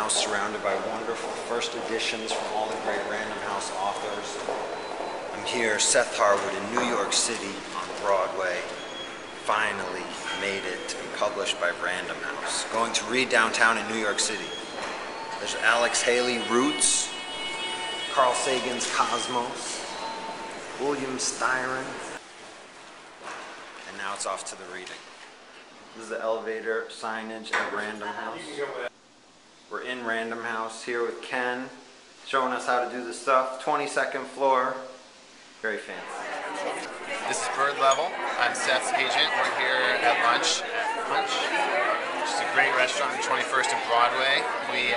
House, surrounded by wonderful first editions from all the great Random House authors. I'm here, Seth Harwood, in New York City on Broadway. Finally made it to be published by Random House. Going to read downtown in New York City. There's Alex Haley, Roots, Carl Sagan's Cosmos, William Styron, and now it's off to the reading. This is the elevator signage at Random House. We're in Random House here with Ken, showing us how to do the stuff. 22nd floor, very fancy. This is Bird Level. I'm Seth's agent. We're here at Lunch, which is a great restaurant on 21st and Broadway. We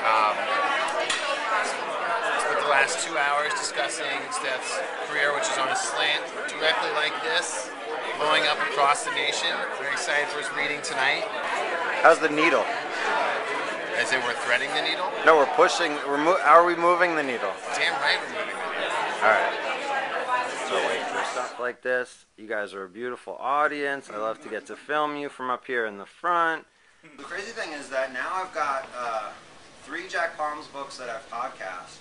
spent the last 2 hours discussing Seth's career, which is on a slant directly like this, blowing up across the nation. Very excited for his reading tonight. How's the needle? As in we're threading the needle? No, we're pushing. Are we moving the needle? Damn right we're moving the needle. All right. So wait for stuff like this. You guys are a beautiful audience. I love to get to film you from up here in the front. The crazy thing is that now I've got 3 Jack Palms books that I've podcast.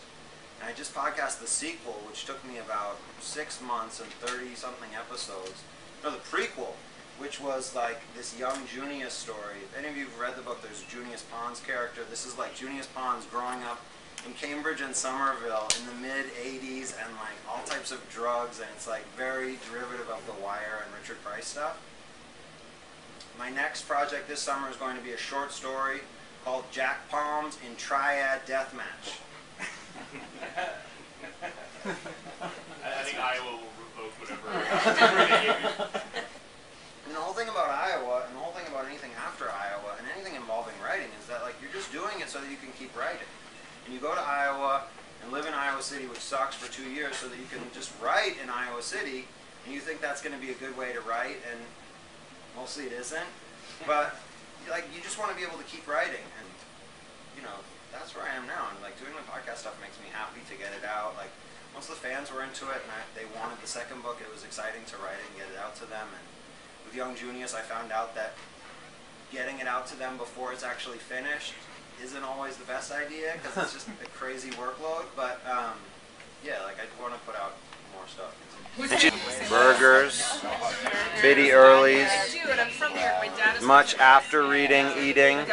And I just podcast the sequel, which took me about 6 months and 30-something episodes. No, the prequel, which was like this young Junius story. If any of you have read the book, there's Junius Pond's character. This is like Junius Pond's growing up in Cambridge and Somerville in the mid-'80s and like all types of drugs, and it's like very derivative of The Wire and Richard Price stuff. My next project this summer is going to be a short story called Jack Palms in Triad Deathmatch. I think Iowa will revoke whatever they use. And the whole thing about Iowa, and the whole thing about anything after Iowa, and anything involving writing, is that like you're just doing it so that you can keep writing. And you go to Iowa and live in Iowa City, which sucks, for 2 years, so that you can just write in Iowa City, and you think that's going to be a good way to write, and mostly it isn't. But like you just want to be able to keep writing, and you know that's where I am now. And like doing my podcast stuff makes me happy to get it out. Like once the fans were into it and they wanted the second book, it was exciting to write it and get it out to them. And with Young Junius, I found out that getting it out to them before it's actually finished isn't always the best idea because it's just a crazy workload. But yeah, like I want to put out more stuff. Burgers, Biddy Early's, much after reading, eating.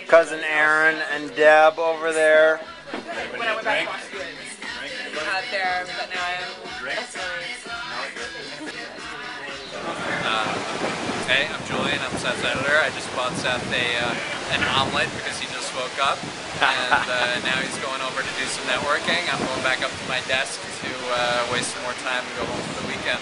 Cousin Aaron and Deb over there. When I went back to Boston, there, but now Hey, I'm Julian. I'm Seth's editor. I just bought Seth an omelet because he just woke up, and now he's going over to do some networking. I'm going back up to my desk to waste some more time and go home for the weekend